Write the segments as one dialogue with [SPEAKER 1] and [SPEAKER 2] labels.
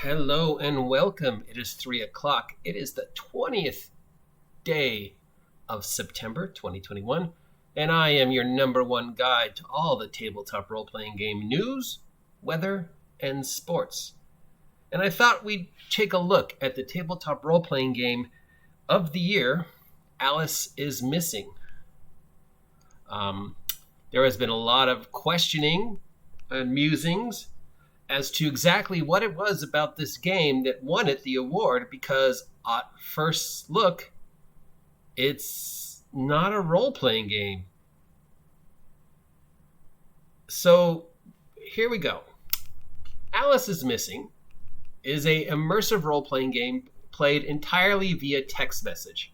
[SPEAKER 1] Hello and welcome. It is 3 o'clock. It is the 20th day of September 2021, and I am your number one guide to all the tabletop role-playing game news, weather, and sports. And I thought we'd take a look at the tabletop role-playing game of the year, Alice is Missing. There has been a lot of questioning and musings as to exactly what it was about this game that won it the award, because at first look, it's not a role-playing game. So here we go. Alice is Missing is a immersive role-playing game played entirely via text message.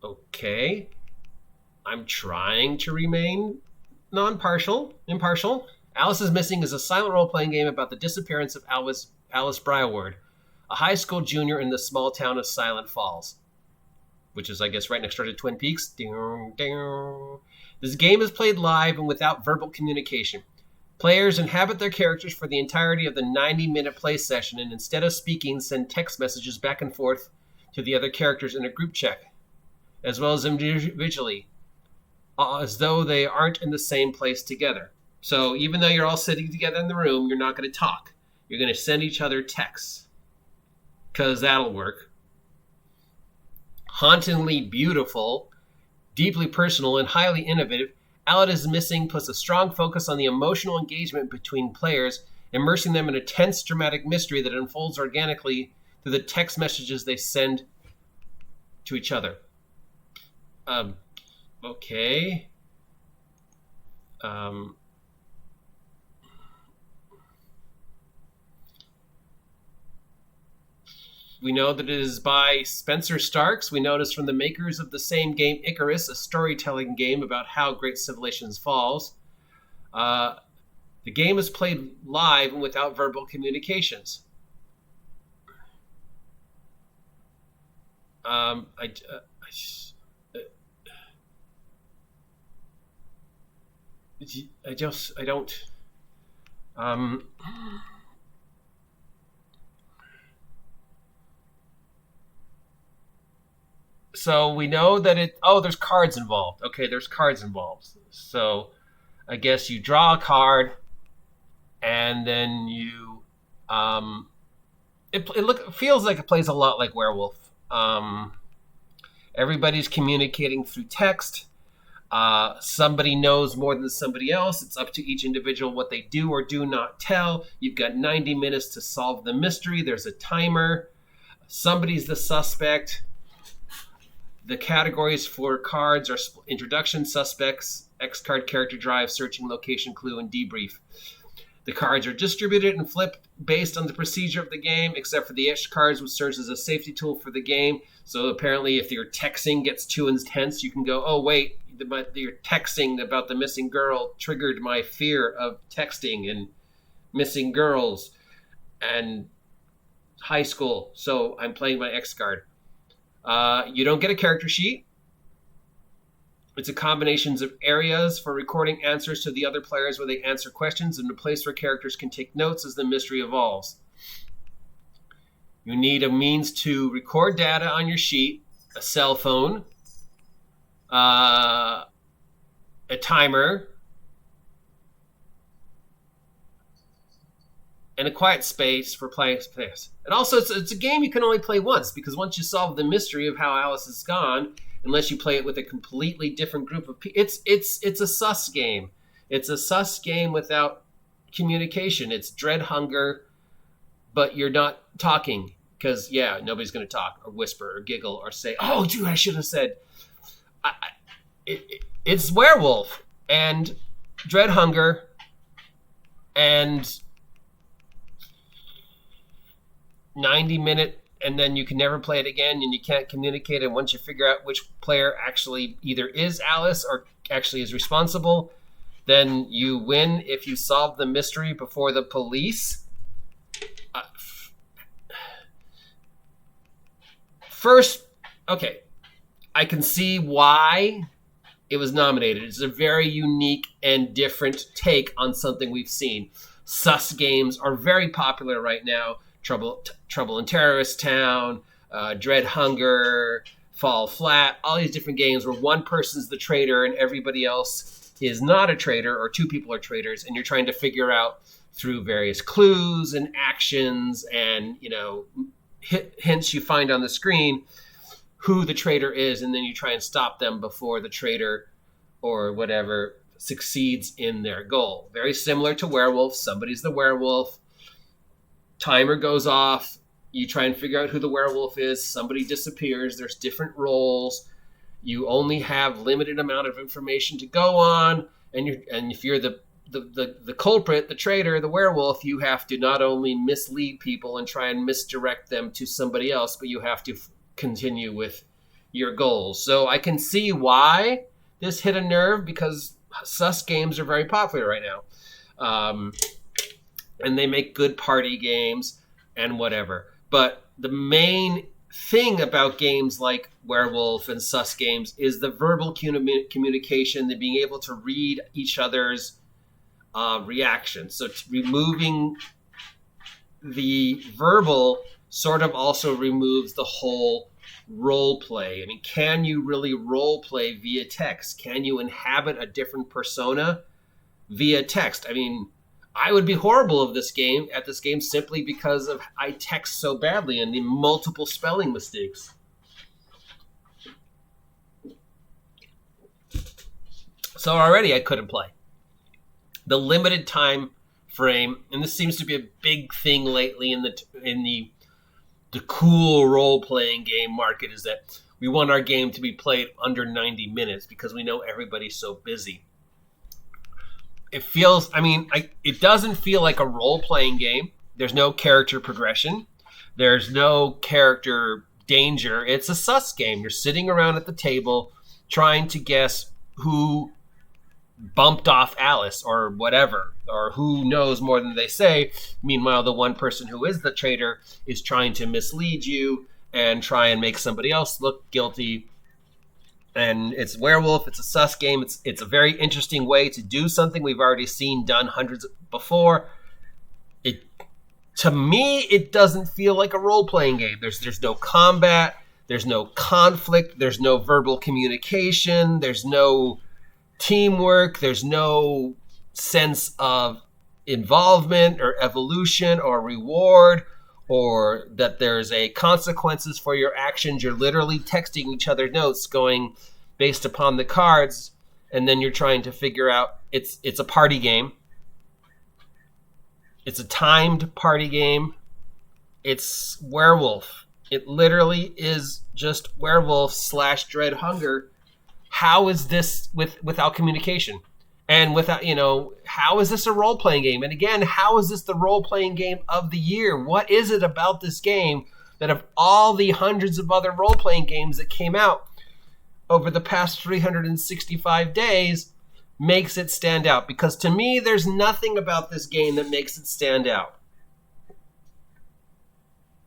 [SPEAKER 1] Okay, I'm trying to remain impartial. Alice is Missing is a silent role-playing game about the disappearance of Alice Briarwood, a high school junior in the small town of Silent Falls, which is, I guess, right next door to Twin Peaks. This game is played live and without verbal communication. Players inhabit their characters for the entirety of the 90-minute play session, and instead of speaking, send text messages back and forth to the other characters in a group chat, as well as individually, as though they aren't in the same place together. So even though you're all sitting together in the room, you're not going to talk. You're going to send each other texts, because that'll work. Hauntingly beautiful, deeply personal, and highly innovative, Alice is Missing puts a strong focus on the emotional engagement between players, immersing them in a tense, dramatic mystery that unfolds organically through the text messages they send to each other. Okay. We know that it is by Spencer Starks. We notice from the makers of the same game, Icarus, a storytelling game about how great civilization falls. The game is played live and without verbal communications. I don't. So we know that there's cards involved. Okay, there's cards involved. So I guess you draw a card, and then you, it feels like it plays a lot like Wearwolf. Everybody's communicating through text. Somebody knows more than somebody else. It's up to each individual what they do or do not tell. You've got 90 minutes to solve the mystery. There's a timer. Somebody's the suspect. The categories for cards are introduction, suspects, X card, character drive, searching, location, clue, and debrief. The cards are distributed and flipped based on the procedure of the game, except for the X cards, which serves as a safety tool for the game. So apparently if your texting gets too intense, you can go, oh, wait, your texting about the missing girl triggered my fear of texting and missing girls and high school, so I'm playing my X card. You don't get a character sheet. It's a combination of areas for recording answers to the other players where they answer questions, and a place where characters can take notes as the mystery evolves. You need a means to record data on your sheet, a cell phone, a timer, and a quiet space for playing space. And also, it's a game you can only play once, because once you solve the mystery of how Alice is gone, unless you play it with a completely different group of people, it's a sus game. It's a sus game without communication. It's dread hunger, but you're not talking, because, nobody's going to talk or whisper or giggle or say, oh, dude, I should have said. It's Wearwolf and dread hunger and 90-minute, and then you can never play it again, and you can't communicate. And once you figure out which player actually either is Alice or actually is responsible, then you win if you solve the mystery before the police. First, okay, I can see why it was nominated. It's a very unique and different take on something we've seen. sus games are very popular right now. Trouble in Terrorist Town, Dread Hunger, Fall Flat, all these different games where one person's the traitor and everybody else is not a traitor, or two people are traitors, and you're trying to figure out through various clues and actions and, hints you find on the screen who the traitor is, and then you try and stop them before the traitor or whatever succeeds in their goal. Very similar to Wearwolf. Somebody's the werewolf. Timer goes off. You try and figure out who the werewolf is. Somebody disappears. There's different roles. You only have limited amount of information to go on. And if you're the culprit, the traitor, the werewolf, you have to not only mislead people and try and misdirect them to somebody else, but you have to continue with your goals. So I can see why this hit a nerve, because sus games are very popular right now. And they make good party games and whatever. But the main thing about games like Wearwolf and sus games is the verbal communication, the being able to read each other's reactions. So removing the verbal sort of also removes the whole role play. I mean, can you really role play via text? Can you inhabit a different persona via text? I mean, I would be horrible at this game simply because of I text so badly and the multiple spelling mistakes. So already I couldn't play. The limited time frame, and this seems to be a big thing lately in the cool role-playing game market, is that we want our game to be played under 90 minutes because we know everybody's so busy. It feels, it doesn't feel like a role-playing game. There's no character progression. There's no character danger. It's a sus game. You're sitting around at the table trying to guess who bumped off Alice or whatever, or who knows more than they say. Meanwhile, the one person who is the traitor is trying to mislead you and try and make somebody else look guilty. And it's Wearwolf. It's a sus game. It's a very interesting way to do something we've already seen done hundreds before. To me, it doesn't feel like a role-playing game. There's no combat. There's no conflict. There's no verbal communication. There's no teamwork. There's no sense of involvement or evolution or reward, or that there's a consequences for your actions. You're literally texting each other notes going based upon the cards, and then you're trying to figure out it's a party game. It's a timed party game. It's Wearwolf. It literally is just Wearwolf / Dread Hunger. How is this without communication? And without, how is this a role-playing game? And again, how is this the role-playing game of the year? What is it about this game that of all the hundreds of other role-playing games that came out over the past 365 days makes it stand out? Because to me, there's nothing about this game that makes it stand out.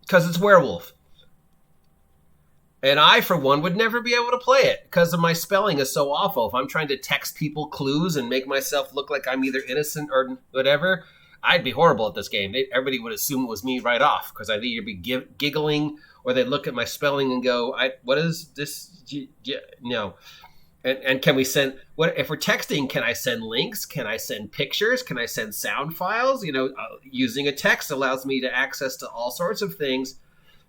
[SPEAKER 1] Because it's Wearwolf. And I, for one, would never be able to play it because of my spelling is so awful. If I'm trying to text people clues and make myself look like I'm either innocent or whatever, I'd be horrible at this game. Everybody would assume it was me right off because I'd either be giggling or they'd look at my spelling and go, what is this? No. And can we send, if we're texting, can I send links? Can I send pictures? Can I send sound files? Using a text allows me to access to all sorts of things,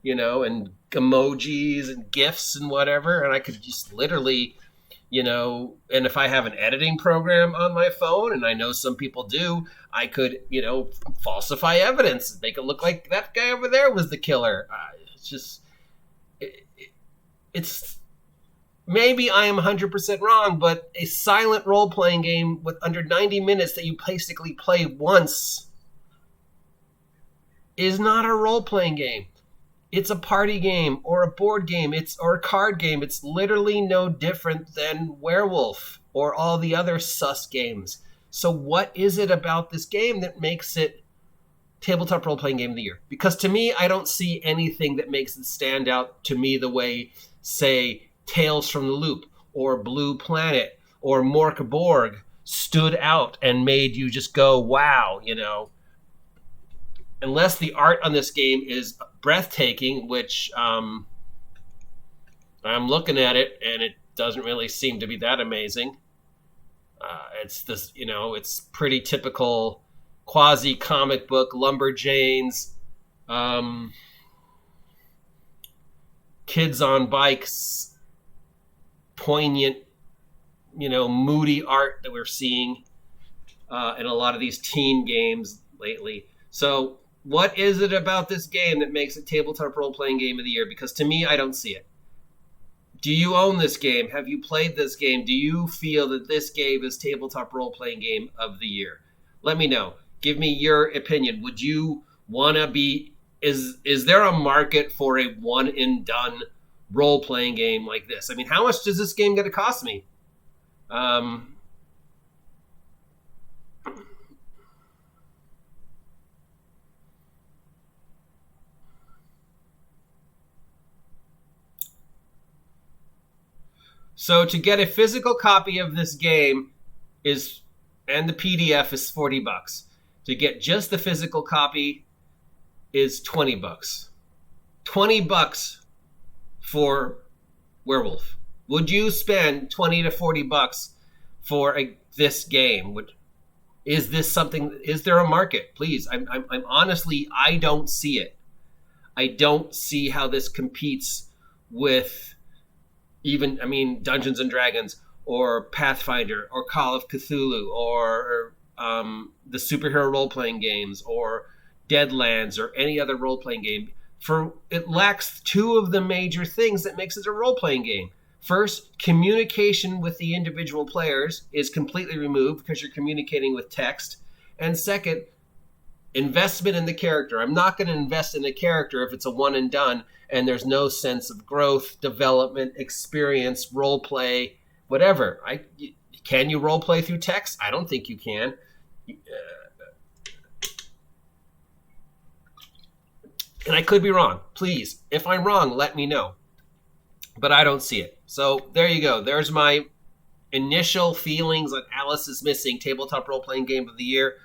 [SPEAKER 1] and emojis and GIFs and whatever. And I could just literally, and if I have an editing program on my phone, and I know some people do, I could, falsify evidence and make it look like that guy over there was the killer. It's maybe I am 100% wrong, but a silent role-playing game with under 90 minutes that you basically play once is not a role-playing game. It's a party game or a board game, or a card game. It's literally no different than Wearwolf or all the other sus games. So what is it about this game that makes it tabletop role-playing game of the year? Because to me, I don't see anything that makes it stand out to me the way, say, Tales from the Loop or Blue Planet or Mork Borg stood out and made you just go, wow, unless the art on this game is breathtaking, which I'm looking at it and it doesn't really seem to be that amazing. It's this, it's pretty typical quasi comic book lumberjanes, kids on bikes, poignant, moody art that we're seeing in a lot of these teen games lately. So what is it about this game that makes it tabletop role-playing game of the year? Because to me, I don't see it. Do you own this game? Have you played this game? Do you feel that this game is tabletop role-playing game of the year? Let me know. Give me your opinion. Would you want to be... Is there a market for a one-and-done role-playing game like this? I mean, how much does this game going to cost me? So to get a physical copy of this game and the PDF is $40. To get just the physical copy is $20. $20 for Wearwolf. Would you spend $20 to $40 for this game? Is this something? Is there a market? Please, I'm honestly, I don't see it. I don't see how this competes with Dungeons and Dragons or Pathfinder or Call of Cthulhu or the superhero role-playing games or Deadlands or any other role-playing game. It lacks two of the major things that makes it a role-playing game. First, communication with the individual players is completely removed because you're communicating with text. And second, investment in the character. I'm not going to invest in a character if it's a one and done and there's no sense of growth, development, experience, role play, whatever. Can you role play through text? I don't think you can. And I could be wrong. Please, if I'm wrong, let me know. But I don't see it. So there you go. There's my initial feelings on Alice is Missing, tabletop role-playing game of the year.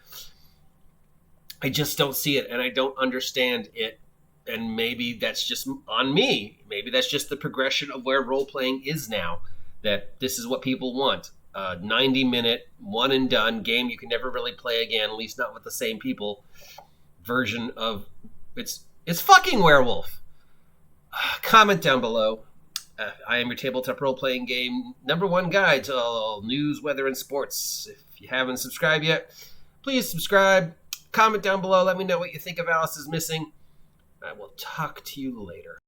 [SPEAKER 1] I just don't see it, and I don't understand it. And maybe that's just on me. Maybe that's just the progression of where role-playing is now, that this is what people want. A 90-minute, one-and-done game you can never really play again, at least not with the same people, version of... It's fucking Wearwolf. Comment down below. I am your tabletop role-playing game #1 guide to all news, weather, and sports. If you haven't subscribed yet, please subscribe. Comment down below. Let me know what you think of Alice is Missing. I will talk to you later.